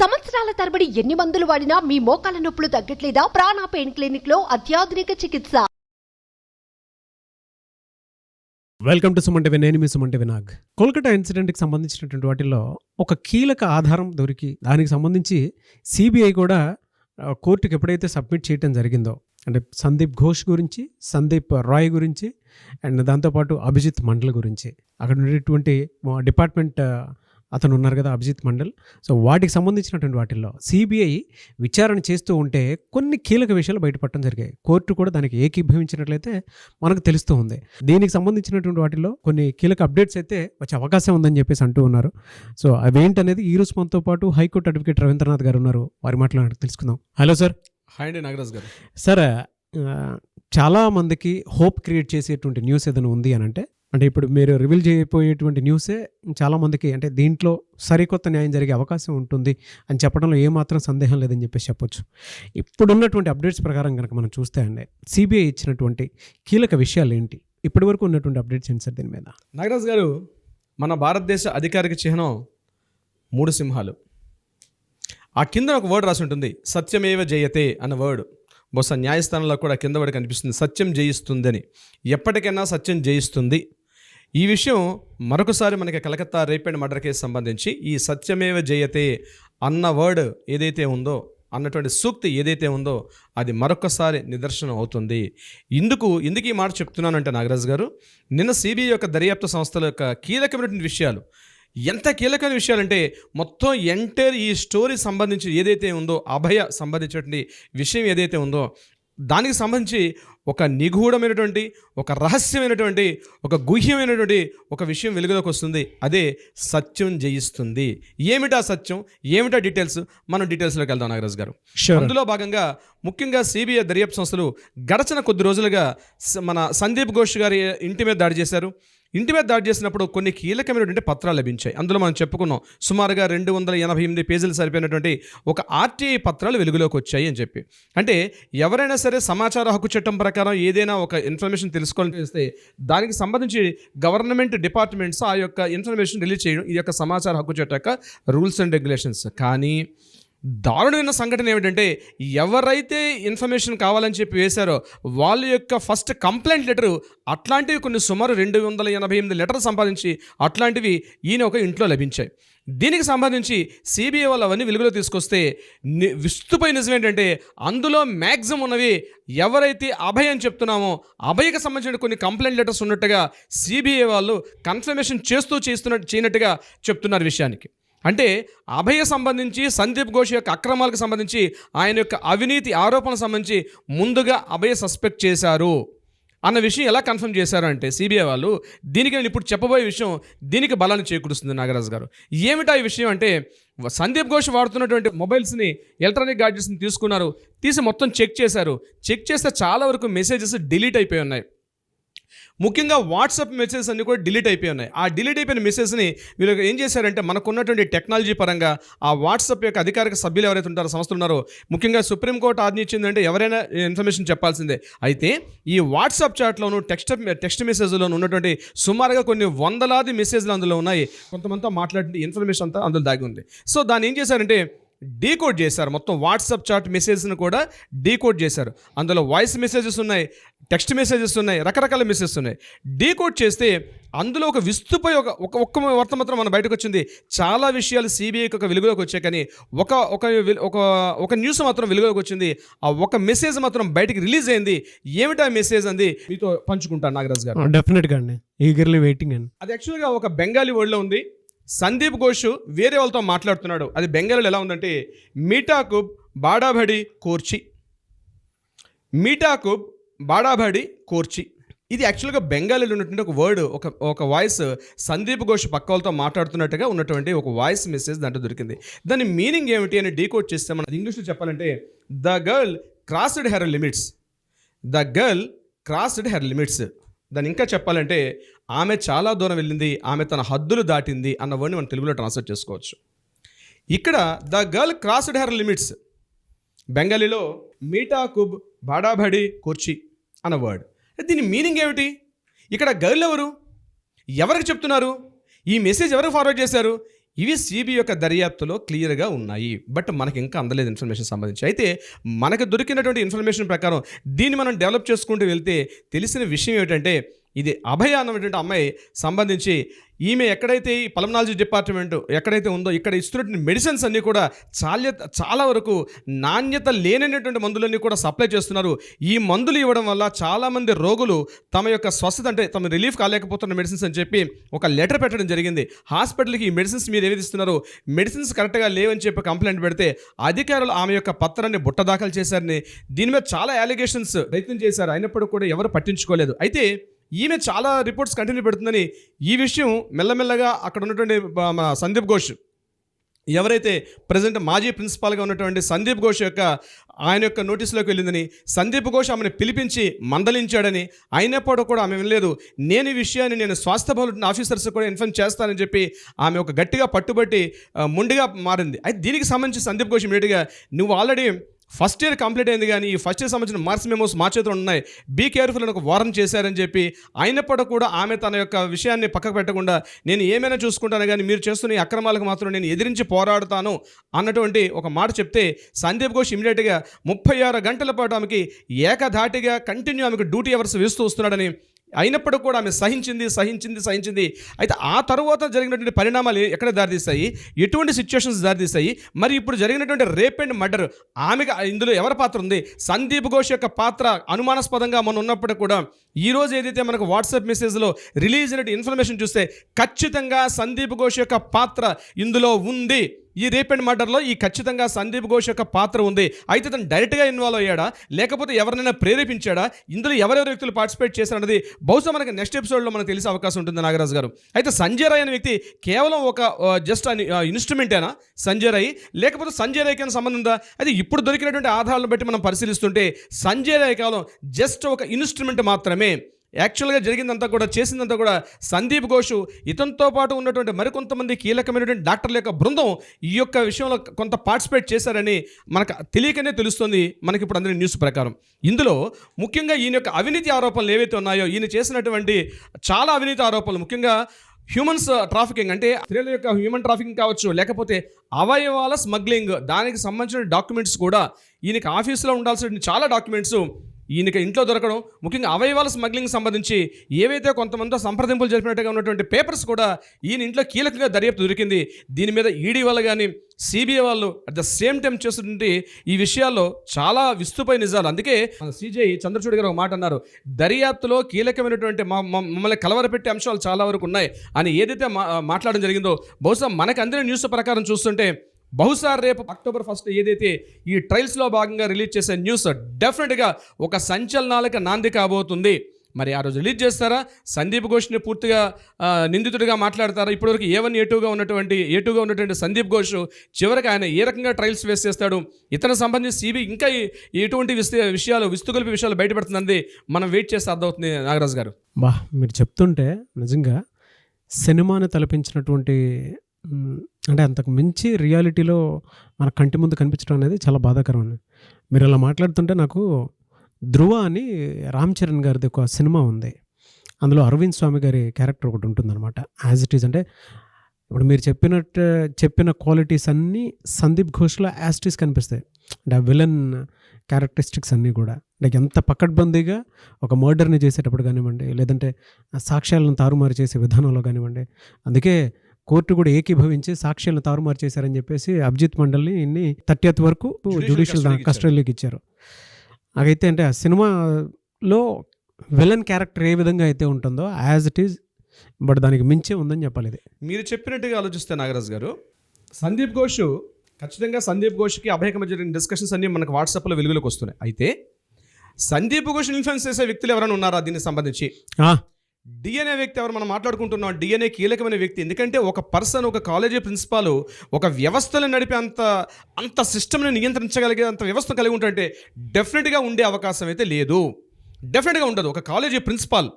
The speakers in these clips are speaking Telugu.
సంవత్సరాల తరబడి ఎన్ని మందులు వాడినా మీ మోకాల నొప్పులు తగ్గట్లేదా? ప్రాణ పెయిన్ క్లినిక్ లో అత్యాధునిక చికిత్స. Welcome to Suman TV. నేను మీ సుమన్ టీవీ నాగ్. కోల్కతా ఇన్సిడెంట్కి సంబంధించినటువంటి వాటిల్లో ఒక కీలక ఆధారం దొరికి దానికి సంబంధించి సిబిఐ కూడా కోర్టుకి ఎప్పుడైతే సబ్మిట్ చేయడం జరిగిందో, అంటే సందీప్ ఘోష్ గురించి, సందీప్ రాయ్ గురించి, అండ్ దాంతోపాటు అభిజిత్ మండల్ గురించి, అక్కడ ఉండేటువంటి డిపార్ట్మెంట్ అతను ఉన్నారు కదా, అభిజిత్ మండల్. సో వాటికి సంబంధించినటువంటి వాటిల్లో సిబిఐ విచారణ చేస్తూ ఉంటే కొన్ని కీలక విషయాలు బయటపడటం జరిగాయి. కోర్టు కూడా దానికి ఏకీభవించినట్లయితే మనకు తెలుస్తూ ఉంది. దీనికి సంబంధించినటువంటి వాటిల్లో కొన్ని కీలక అప్డేట్స్ అయితే వచ్చే అవకాశం ఉందని చెప్పేసి అంటూ ఉన్నారు. సో అవేంటనేది ఈ రోజు మనతో పాటు హైకోర్టు అడ్వకేట్ రవీంద్రనాథ్ గారు ఉన్నారు. వారి మాటలు తెలుసుకుందాం. Hello sir. హాయ్ అండి నాగరాజ్ గారు. సార్, చాలామందికి హోప్ క్రియేట్ చేసేటువంటి న్యూస్ ఏదైనా ఉంది అని అంటే ఇప్పుడు మీరు రివీల్ చేయబోయేటువంటి న్యూసే చాలామందికి, అంటే దీంట్లో సరికొత్త న్యాయం జరిగే అవకాశం ఉంటుంది అని చెప్పడంలో ఏమాత్రం సందేహం లేదని చెప్పేసి చెప్పొచ్చు. ఇప్పుడున్నటువంటి అప్డేట్స్ ప్రకారం కనుక మనం చూస్తే అండి, సిబిఐ ఇచ్చినటువంటి కీలక విషయాలు ఏంటి, ఇప్పటి వరకు ఉన్నటువంటి అప్డేట్స్ ఏంటి సార్ దీని మీద? నాగరాజ్ గారు, మన భారతదేశ అధికారిక చిహ్నం 3 సింహాలు. ఆ కింద ఒక వర్డ్ రాసి ఉంటుంది, సత్యమేవ జయతే అన్న వర్డ్. బహుశా న్యాయస్థానంలో కూడా కింద వర్డ్ కనిపిస్తుంది, సత్యం జయిస్తుందని. ఎప్పటికైనా సత్యం జయిస్తుంది. ఈ విషయం మరొకసారి మనకి Calcutta rape and murder case సంబంధించి ఈ సత్యమేవ జయతే అన్న వర్డ్ ఏదైతే ఉందో, అన్నటువంటి సూక్తి ఏదైతే ఉందో, అది మరొకసారి నిదర్శనం అవుతుంది. ఎందుకు ఈ మాట చెప్తున్నానంటే నాగరాజ్ గారు, నిన్న సిబిఐ యొక్క దర్యాప్తు సంస్థల యొక్క కీలకమైనటువంటి విషయాలు, ఎంత కీలకమైన విషయాలంటే మొత్తం ఎంటైర్ ఈ స్టోరీ సంబంధించి ఏదైతే ఉందో, అభయ సంబంధించినటువంటి విషయం ఏదైతే ఉందో, దానికి సంబంధించి ఒక నిగూఢమైనటువంటి, ఒక రహస్యమైనటువంటి, ఒక గుహ్యమైనటువంటి ఒక విషయం వెలుగులోకి వస్తుంది. అదే సత్యం జయిస్తుంది. ఏమిటా సత్యం, ఏమిటా డీటెయిల్స్, మనం డీటెయిల్స్లోకి వెళ్దాం నాగరాజ్ గారు. అందులో భాగంగా ముఖ్యంగా సిబిఐ దర్యాప్తు సంస్థలు గడచిన కొద్ది రోజులుగా మన సందీప్ ఘోష్ గారి ఇంటి మీద దాడి చేశారు. ఇంటి మీద దాడి చేసినప్పుడు కొన్ని కీలకమైనటువంటి పత్రాలు లభించాయి. అందులో మనం చెప్పుకున్నాం, సుమారుగా 288 పేజీలు సరిపోయినటువంటి ఒక ఆర్టీఐ పత్రాలు వెలుగులోకి వచ్చాయి అని చెప్పి. అంటే ఎవరైనా సరే సమాచార హక్కు చట్టం ప్రకారం ఏదైనా ఒక ఇన్ఫర్మేషన్ తెలుసుకోవాలని చేస్తే దానికి సంబంధించి గవర్నమెంట్ డిపార్ట్మెంట్స్ ఆ యొక్క ఇన్ఫర్మేషన్ రిలీజ్ చేయడం ఈ యొక్క సమాచార హక్కు చట్టం యొక్క రూల్స్ అండ్ రెగ్యులేషన్స్. కానీ దారుణమైన సంఘటన ఏమిటంటే, ఎవరైతే ఇన్ఫర్మేషన్ కావాలని చెప్పి వేశారో వాళ్ళ యొక్క ఫస్ట్ కంప్లైంట్ లెటరు అట్లాంటివి కొన్ని సుమారు 288 లెటర్లు సంపాదించి అట్లాంటివి ఈయన ఒక ఇంట్లో లభించాయి. దీనికి సంబంధించి సిబిఐ వాళ్ళు అవన్నీ వెలుగులో తీసుకొస్తే విస్తుపై నిజం ఏంటంటే, అందులో మ్యాక్సిమం ఉన్నవి ఎవరైతే అభయ అని చెప్తున్నామో అభయకి సంబంధించిన కొన్ని కంప్లైంట్ లెటర్స్ ఉన్నట్టుగా సిబిఐ వాళ్ళు కన్ఫర్మేషన్ చేయనట్టుగా చెప్తున్నారు విషయానికి. అంటే అభయ సంబంధించి, సందీప్ ఘోష్ యొక్క అక్రమాలకు సంబంధించి, ఆయన యొక్క అవినీతి ఆరోపణలకు సంబంధించి ముందుగా అభయ సస్పెక్ట్ చేశారు అన్న విషయం ఎలా కన్ఫర్మ్ చేశారు అంటే సిబిఐ వాళ్ళు, దీనికి నేను ఇప్పుడు చెప్పబోయే విషయం దీనికి బలాన్ని చేకూరుస్తుంది నాగరాజ్ గారు. ఏమిటా ఈ విషయం అంటే, సందీప్ ఘోష్ వాడుతున్నటువంటి మొబైల్స్ని, ఎలక్ట్రానిక్ గాడ్జెట్స్ని తీసుకున్నారు, తీసి మొత్తం చెక్ చేశారు. చెక్ చేస్తే చాలా వరకు మెసేజెస్ డిలీట్ అయిపోయి ఉన్నాయి. ముఖ్యంగా వాట్సాప్ మెసేజెస్ అన్నీ కూడా డిలీట్ అయిపోయి ఉన్నాయి. ఆ డిలీట్ అయిపోయిన మెసేజ్ని వీళ్ళు ఏం చేశారంటే, మనకున్నటువంటి టెక్నాలజీ పరంగా ఆ వాట్సాప్ యొక్క అధికారిక సభ్యులు ఎవరైతే ఉంటారో, సంస్థలు ఉన్నారో, ముఖ్యంగా సుప్రీంకోర్టు ఆజ్ఞ ఇచ్చిందంటే ఎవరైనా ఇన్ఫర్మేషన్ చెప్పాల్సిందే. అయితే ఈ వాట్సాప్ చాట్లోను టెక్స్ట్ మెసేజ్లోను ఉన్నటువంటి సుమారుగా కొన్ని వందలాది మెసేజ్లు అందులో ఉన్నాయి. కొంతమందితో మాట్లాడే ఇన్ఫర్మేషన్ అంతా అందులో దాగి ఉంది. సో దాన్ని ఏం చేశారంటే డీకోడ్ చేశారు. మొత్తం వాట్సాప్ చాట్ మెసేజ్ని కూడా డీకోడ్ చేశారు. అందులో వాయిస్ మెసేజెస్ ఉన్నాయి, టెక్స్ట్ మెసేజెస్ ఉన్నాయి, రకరకాల మెసేజెస్ ఉన్నాయి. డీకోడ్ చేస్తే అందులో ఒక విస్తుపై ఒక్క వార్త మాత్రం మన బయటకు వచ్చింది. చాలా విషయాలు సిబిఐకి ఒక వెలుగులోకి వచ్చాయి, కానీ ఒక న్యూస్ మాత్రం వెలుగులోకి వచ్చింది. ఆ ఒక మెసేజ్ మాత్రం బయటకు రిలీజ్ అయింది. ఏమిటా మెసేజ్ అంది మీతో పంచుకుంటాను నాగరాజ్ గారు. డెఫినెట్గా అండి, ఈగర్లీ వెయిటింగ్ అండి. అది యాక్చువల్గా ఒక బెంగాలీ వర్డ్లో ఉంది. సందీప్ ఘోష్ వేరే వాళ్ళతో మాట్లాడుతున్నాడు. అది బెంగాలీలో ఎలా ఉందంటే, మీటాకుబ్ బాడాబడి కోర్చి, మీటాకుబ్ బాడాబడి కోర్చి. ఇది యాక్చువల్గా బెంగాలీలో ఉన్నటువంటి ఒక వర్డ్, ఒక వాయిస్ సందీప్ ఘోష్ పక్క వాళ్ళతో మాట్లాడుతున్నట్టుగా ఉన్నటువంటి ఒక వాయిస్ మెసేజ్ దాంట్లో దొరికింది. దాని మీనింగ్ ఏమిటి అని డీకోడ్ చేస్తే మనం ఇంగ్లీష్లో చెప్పాలంటే, the girl crossed her limits, the girl crossed her limits. దాన్ని ఇంకా చెప్పాలంటే, ఆమె చాలా దూరం వెళ్ళింది, ఆమె తన హద్దులు దాటింది అన్న వర్డ్ని మనం తెలుగులో ట్రాన్స్లేట్ చేసుకోవచ్చు. ఇక్కడ the girl crossed her limits, బెంగాలీలో మీటాకుబ్ బాడాబడి కోర్చి అన్న వర్డ్. దీని మీనింగ్ ఏమిటి? ఇక్కడ గర్ల్ ఎవరు, ఎవరికి చెప్తున్నారు, ఈ మెసేజ్ ఎవరికి ఫార్వర్డ్ చేశారు, ఇవి సిబిఐ యొక్క దర్యాప్తులో క్లియర్గా ఉన్నాయి. బట్ మనకి ఇంకా అందలేదు ఇన్ఫర్మేషన్ సంబంధించి. అయితే మనకు దొరికినటువంటి ఇన్ఫర్మేషన్ ప్రకారం దీన్ని మనం డెవలప్ చేసుకుంటూ వెళ్తే తెలిసిన విషయం ఏమిటంటే, ఇది అభయ అన్నటువంటి అమ్మాయి సంబంధించి ఈమె ఎక్కడైతే ఈ పల్మనాలజీ డిపార్ట్మెంట్ ఎక్కడైతే ఉందో ఇక్కడ ఇస్తున్నటువంటి మెడిసిన్స్ అన్నీ కూడా చాలా వరకు నాణ్యత లేనటువంటి మందులన్నీ కూడా సప్లై చేస్తున్నారు. ఈ మందులు ఇవ్వడం వల్ల చాలామంది రోగులు తమ యొక్క స్వస్థత అంటే తమ రిలీఫ్ కాలేకపోతున్న మెడిసిన్స్ అని చెప్పి ఒక లెటర్ పెట్టడం జరిగింది. హాస్పిటల్కి ఈ మెడిసిన్స్ మీరు ఏవి ఇస్తున్నారు, మెడిసిన్స్ కరెక్ట్గా లేవని చెప్పి కంప్లైంట్ పెడితే అధికారులు ఆమె యొక్క పత్రాన్ని బుట్టదాఖలు చేశారని, దీని మీద చాలా అలిగేషన్స్ ప్రయత్నం చేశారు. అయినప్పుడు కూడా ఎవరు పట్టించుకోలేదు. అయితే ఈమె చాలా రిపోర్ట్స్ కంటిన్యూ పెడుతుందని ఈ విషయం మెల్లమెల్లగా అక్కడ ఉన్నటువంటి మన సందీప్ ఘోష్, ఎవరైతే ప్రజెంట్ మాజీ ప్రిన్సిపాల్గా ఉన్నటువంటి సందీప్ ఘోష్ ఆయన యొక్క నోటీసులోకి వెళ్ళిందని, సందీప్ ఘోష్ ఆమెను పిలిపించి మందలించాడని, అయినప్పుడు కూడా ఆమె వినలేదు. నేను ఈ విషయాన్ని నేను స్వాస్థ్య భవన్ ఆఫీసర్స్ కూడా ఇన్ఫార్మ్ చేస్తానని చెప్పి ఆమె ఒక గట్టిగా పట్టుబట్టి ముందుగా మారింది. అయితే దీనికి సంబంధించి సందీప్ ఘోష్ ఇమీడియట్గా నువ్వు ఆల్రెడీ ఫస్ట్ ఇయర్ కంప్లీట్ అయింది కానీ ఈ ఫస్ట్ ఇయర్ సంబంధించిన మార్క్స్ మెమోస్ మా చేతిలో ఉన్నాయి, బీ కేర్ఫుల్ అని ఒక వార్న్ చేశారని చెప్పి, అయినప్పుడు కూడా ఆమె తన యొక్క విషయాన్ని పక్కకు పెట్టకుండా నేను ఏమైనా చూసుకుంటాను కానీ మీరు చేస్తున్న ఈ అక్రమాలకు మాత్రం నేను ఎదిరించి పోరాడుతాను అన్నటువంటి ఒక మాట చెప్తే సందీప్ ఘోష్ ఇమీడియట్గా 36 గంటల పాటు ఆమెకి ఏకధాటిగా కంటిన్యూ ఆమెకు డ్యూటీ అవర్స్ వేస్తూ వస్తున్నాడని, అయినప్పుడు కూడా ఆమె సహించింది. అయితే ఆ తర్వాత జరిగినటువంటి పరిణామాలు ఎక్కడ దారితీస్తాయి, ఎటువంటి సిచ్యువేషన్స్ దారితీస్తాయి, మరి ఇప్పుడు జరిగినటువంటి రేప్ అండ్ మర్డర్ ఆమెకు ఇందులో ఎవరి పాత్ర ఉంది, సందీప్ ఘోష్ యొక్క పాత్ర అనుమానాస్పదంగా మనం ఉన్నప్పుడు కూడా ఈరోజు ఏదైతే మనకు వాట్సాప్ మెసేజ్లో రిలీజ్ అయినటువంటి ఇన్ఫర్మేషన్ చూస్తే ఖచ్చితంగా సందీప్ ఘోష్ యొక్క పాత్ర ఇందులో ఉంది. ఈ రేప్ అండ్ మర్డర్లో ఖచ్చితంగా సందీప్ ఘోష్ యొక్క పాత్ర ఉంది. అయితే తను డైరెక్ట్గా ఇన్వాల్వ్ అయ్యాడా లేకపోతే ఎవరినైనా ప్రేరేపించాడా, ఇందులో ఎవరెవరు వ్యక్తులు పార్టిసిపేట్ చేశారన్నది బహుశా మనకి నెక్స్ట్ ఎపిసోడ్లో మనకు తెలిసే అవకాశం ఉంటుంది నాగరాజు గారు. అయితే సంజయ్ రాయ్ అనే వ్యక్తి కేవలం ఒక జస్ట్ ఇన్స్ట్రుమెంటేనా సంజయ్ రాయ్, లేకపోతే సంజయ్ రాయ్కి సంబంధం ఉందా? అయితే ఇప్పుడు దొరికినటువంటి ఆధారాలను బట్టి మనం పరిశీలిస్తుంటే సంజయ్ రాయ్ కేవలం జస్ట్ ఒక ఇన్స్ట్రుమెంట్ మాత్రమే. యాక్చువల్గా జరిగిందంతా కూడా చేసిందంతా కూడా సందీప్ ఘోష్ ఇతనితో పాటు ఉన్నటువంటి మరికొంతమంది కీలకమైనటువంటి డాక్టర్ల యొక్క బృందం ఈ యొక్క విషయంలో కొంత పార్టిసిపేట్ చేశారని మనకు తెలియకనే తెలుస్తుంది మనకి ఇప్పుడు అందరి న్యూస్ ప్రకారం. ఇందులో ముఖ్యంగా ఈయన యొక్క అవినీతి ఆరోపణలు ఏవైతే ఉన్నాయో, ఈయన చేసినటువంటి చాలా అవినీతి ఆరోపణలు, ముఖ్యంగా హ్యూమన్స్ ట్రాఫికింగ్ అంటే స్త్రీల యొక్క హ్యూమన్ ట్రాఫికింగ్ కావచ్చు, లేకపోతే అవయవాల స్మగ్లింగ్, దానికి సంబంధించిన డాక్యుమెంట్స్ కూడా ఈయనకి ఆఫీసులో ఉండాల్సిన చాలా డాక్యుమెంట్స్ ఈయనకి ఇంట్లో దొరకడం, ముఖ్యంగా అవయవాల స్మగ్లింగ్ సంబంధించి ఏవైతే కొంతమందితో సంప్రదింపులు జరిపినట్టుగా ఉన్నటువంటి పేపర్స్ కూడా ఈయన ఇంట్లో కీలకంగా దర్యాప్తు దొరికింది. దీని మీద ఈడీ వాళ్ళు కానీ సిబిఐ వాళ్ళు అట్ ద సేమ్ టైం చేస్తుంటే ఈ విషయాల్లో చాలా విస్తుపోయి నిజాలు. అందుకే మన సిజే చంద్రచూడ్ గారు ఒక మాట అన్నారు, దర్యాప్తులో కీలకమైనటువంటి మమ్మల్ని కలవరపెట్టే అంశాలు చాలా వరకు ఉన్నాయి అని ఏదైతే మాట్లాడడం జరిగిందో, బహుశా మనకు అందిన న్యూస్ ప్రకారం చూస్తుంటే బహుశా రేపు అక్టోబర్ 1 ఏదైతే ఈ ట్రయల్స్లో భాగంగా రిలీజ్ చేసే న్యూస్ డెఫినెట్గా ఒక సంచలనాలకు నాంది కాబోతుంది. మరి ఆ రోజు రిలీజ్ చేస్తారా, సందీప్ ఘోష్ని పూర్తిగా నిందితుడిగా మాట్లాడతారా, ఇప్పటివరకు A1 A2గా ఉన్నటువంటి సందీప్ ఘోష్ చివరికి ఆయన ఏ రకంగా ట్రయల్స్ ఫేస్ చేస్తాడు, ఇతను సంబంధించి సిబిఐ ఇంకా ఎటువంటి విస్తుగొలిపి విషయాలు బయటపడుతుందని మనం వెయిట్ చేస్తే అర్థమవుతుంది నాగరాజు గారు. మీరు చెప్తుంటే నిజంగా సినిమాని తలపించినటువంటి అంటే అంతకు మించి రియాలిటీలో మన కంటి ముందు కనిపించడం అనేది చాలా బాధాకరం. మీరు అలా మాట్లాడుతుంటే నాకు ధ్రువ అని రామ్ చరణ్ గారిది ఒక సినిమా ఉంది, అందులో అరవింద్ స్వామి గారి క్యారెక్టర్ ఒకటి ఉంటుందన్నమాట. యాజ్ ఇట్ ఈజ్ అంటే ఇప్పుడు మీరు చెప్పిన క్వాలిటీస్ అన్నీ సందీప్ ఘోష్లో యాజ్ ఇట్ ఈజ్ కనిపిస్తాయి. అంటే ఆ విలన్ క్యారెక్టరిస్టిక్స్ అన్నీ కూడా లైక్ ఎంత పకడ్బందీగా ఒక మర్డర్ని చేసేటప్పుడు కానివ్వండి, లేదంటే సాక్ష్యాలను తారుమారు చేసే విధానంలో కానివ్వండి. అందుకే కోర్టు కూడా ఏకీభవించి సాక్ష్యాలను తారుమారు చేశారని చెప్పేసి అభిజిత్ మండల్ని 30th వరకు జ్యుడిషియల్ కస్టడీలోకి ఇచ్చారు. అయితే అంటే ఆ సినిమాలో విలన్ క్యారెక్టర్ ఏ విధంగా అయితే ఉంటుందో యాజ్ ఇట్ ఈజ్, బట్ దానికి మించే ఉందని చెప్పాలి. ఇది మీరు చెప్పినట్టుగా ఆలోచిస్తే నాగరాజ్ గారు, సందీప్ ఘోష్కి అభయకి మధ్య జరిగిన డిస్కషన్స్ అన్నీ మనకు వాట్సాప్లో వెలుగులోకి వస్తున్నాయి. అయితే సందీప్ ఘోష్ ఇన్ఫ్లుయెన్స్ చేసే వ్యక్తులు ఎవరైనా ఉన్నారా దీనికి సంబంధించి? డిఎన్ఏ వ్యక్తి ఎవరు మనం మాట్లాడుకుంటున్నాం, డిఎన్ఏ కీలకమైన వ్యక్తి. ఎందుకంటే ఒక పర్సన్, ఒక కాలేజీ ప్రిన్సిపాల్ ఒక వ్యవస్థను నడిపే అంత సిస్టమ్ని నియంత్రించగలిగే అంత వ్యవస్థ కలిగి ఉంటే డెఫినెట్గా ఉండే అవకాశం అయితే లేదు, డెఫినెట్గా ఉండదు. ఒక కాలేజీ ప్రిన్సిపాల్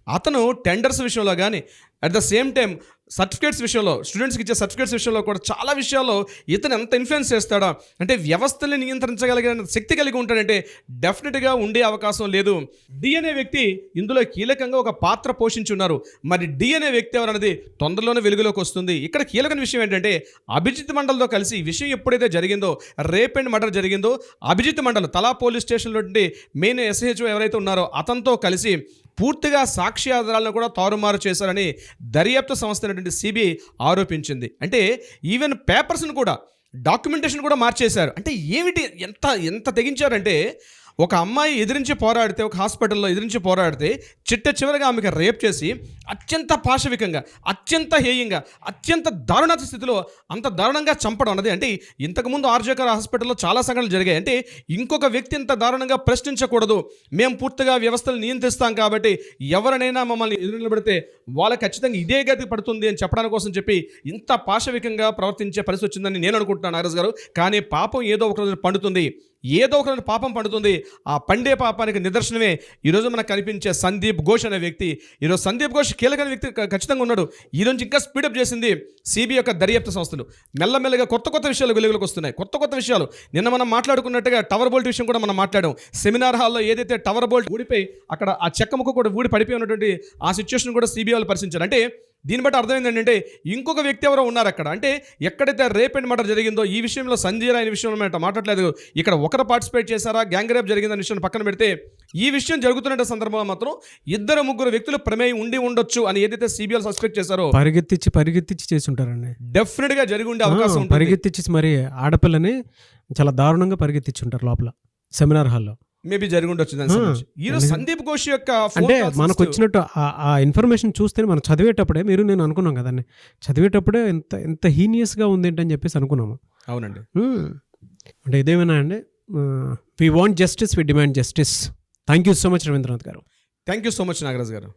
అతను టెండర్స్ విషయంలో కానీ, at the same time certificates విషయంలో, స్టూడెంట్స్కి ఇచ్చే సర్టిఫికేట్స్ విషయంలో కూడా చాలా విషయాల్లో ఇతను ఎంత ఇన్ఫ్లుయెన్స్ చేస్తాడా, అంటే వ్యవస్థల్ని నియంత్రించగలిగిన శక్తి కలిగి ఉంటాడంటే డెఫినెట్గా ఉండే అవకాశం లేదు. డిఎన్ఏ వ్యక్తి ఇందులో కీలకంగా ఒక పాత్ర పోషించున్నారు. మరి డిఎన్ఏ వ్యక్తి ఎవరన్నది తొందరలోనే వెలుగులోకి వస్తుంది. ఇక్కడ కీలకమైన విషయం ఏంటంటే అభిజిత్ మండల్తో కలిసి ఈ విషయం ఎప్పుడైతే జరిగిందో, రేప్ అండ్ మర్డర్ జరిగిందో, అభిజిత్ మండల్ తలా పోలీస్ స్టేషన్లో మెయిన్ SHO ఎవరైతే ఉన్నారో అతనితో కలిసి పూర్తిగా సాక్షి ఆధారాలను కూడా తారుమారు చేశారని దర్యాప్తు సంస్థ అయినటువంటి CBI ఆరోపించింది. అంటే ఈవెన్ పేపర్స్ను కూడా, డాక్యుమెంటేషన్ కూడా మార్చేశారు. అంటే ఏమిటి, ఎంత తెగించారంటే ఒక అమ్మాయి ఎదిరించి పోరాడితే, ఒక హాస్పిటల్లో ఎదిరించి పోరాడితే చివరిగా ఆమెకు రేప్ చేసి అత్యంత పాశవికంగా, అత్యంత హేయంగా, అత్యంత దారుణ స్థితిలో అంత దారుణంగా చంపడం అన్నది, అంటే ఇంతకుముందు ఆర్జేకర్ హాస్పిటల్లో చాలా సంఘటనలు జరిగాయి. అంటే ఇంకొక వ్యక్తి ఇంత దారుణంగా ప్రశ్నించకూడదు, మేము పూర్తిగా వ్యవస్థలు నియంత్రిస్తాం కాబట్టి ఎవరినైనా మమ్మల్ని ఎదురు నిలబడితే వాళ్ళకి ఖచ్చితంగా ఇదే గతి పడుతుంది అని చెప్పడానికి కోసం చెప్పి ఇంత పాశవికంగా ప్రవర్తించే పరిస్థితి వచ్చిందని నేను అనుకుంటున్నాను నాగరాజు గారు. కానీ పాపం ఏదో ఒక రోజు పండుతుంది, ఏదో ఒక రోజు పాపం పండుతుంది. ఆ పండే పాపానికి నిదర్శనమే ఈరోజు మనకు కనిపించే సందీప్ ఘోష్ అనే వ్యక్తి. ఈరోజు సందీప్ ఘోష్ కీలకమైన వ్యక్తి ఖచ్చితంగా ఉన్నాడు. ఈరోజు ఇంకా స్పీడప్ చేసింది CBI యొక్క దర్యాప్తు సంస్థలు. మెల్లమెల్లగా కొత్త విషయాలు వెలుగులోకి వస్తున్నాయి, కొత్త విషయాలు. నిన్న మనం మాట్లాడుకున్నట్టుగా టవర్ బోల్ట్ విషయం కూడా మనం మాట్లాడాం. సెమినార్ హాల్లో ఏదైతే టవర్ బోల్ట్ ఊడిపోయి అక్కడ ఆ చెక్క ముక్క కూడా ఊడి పడిపోయి ఉన్నటువంటి ఆ సిచ్యువేషన్ కూడా CBI వాళ్ళు పరిశీలించారు. అంటే దీన్ని బట్టి అర్థమైంది ఏంటంటే ఇంకొక వ్యక్తి ఎవరో ఉన్నారు అక్కడ. అంటే ఎక్కడైతే రేప్ అండ్ మర్డర్ జరిగిందో ఈ విషయంలో సంజయ్ రాయ్ విషయంలో మాట్లాడలేదు. ఇక్కడ ఒకరు పార్టిసిపేట్ చేశారా, గ్యాంగ్ రేప్ జరిగిందనే విషయాన్ని పక్కన పెడితే ఈ విషయం జరుగుతున్న సందర్భంలో మాత్రం 2-3 వ్యక్తులు ప్రమేయం ఉండి ఉండొచ్చు అని ఏదైతే CBI సస్పెక్ట్ చేశారో పరిగెత్తిచ్చి చేసి ఉంటారండి. డెఫినెట్ గా జరిగి ఉండే అవకాశం ఉంటుంది. పరిగెత్తిచ్చి మరి ఆడపిల్లని చాలా దారుణంగా పరిగెత్తిచ్చి ఉంటారు లోపల సెమినార్ హాల్లో. మేబీ జరిగి ఉండొచ్చు. ఈరోజు సందీప్ ఘోష్ యొక్క అంటే మనకు వచ్చినట్టు ఆ ఇన్ఫర్మేషన్ చూస్తే మనం చదివేటప్పుడే నేను అనుకున్నాం కదండి, చదివేటప్పుడే ఎంత హీనియస్గా ఉంది ఏంటని చెప్పేసి అనుకున్నాము. అవునండి. అంటే ఇదేమైనా అండి, we want justice, we demand justice. Thank you so much Rabindranath garu. Thank you so much Nagaraj గారు.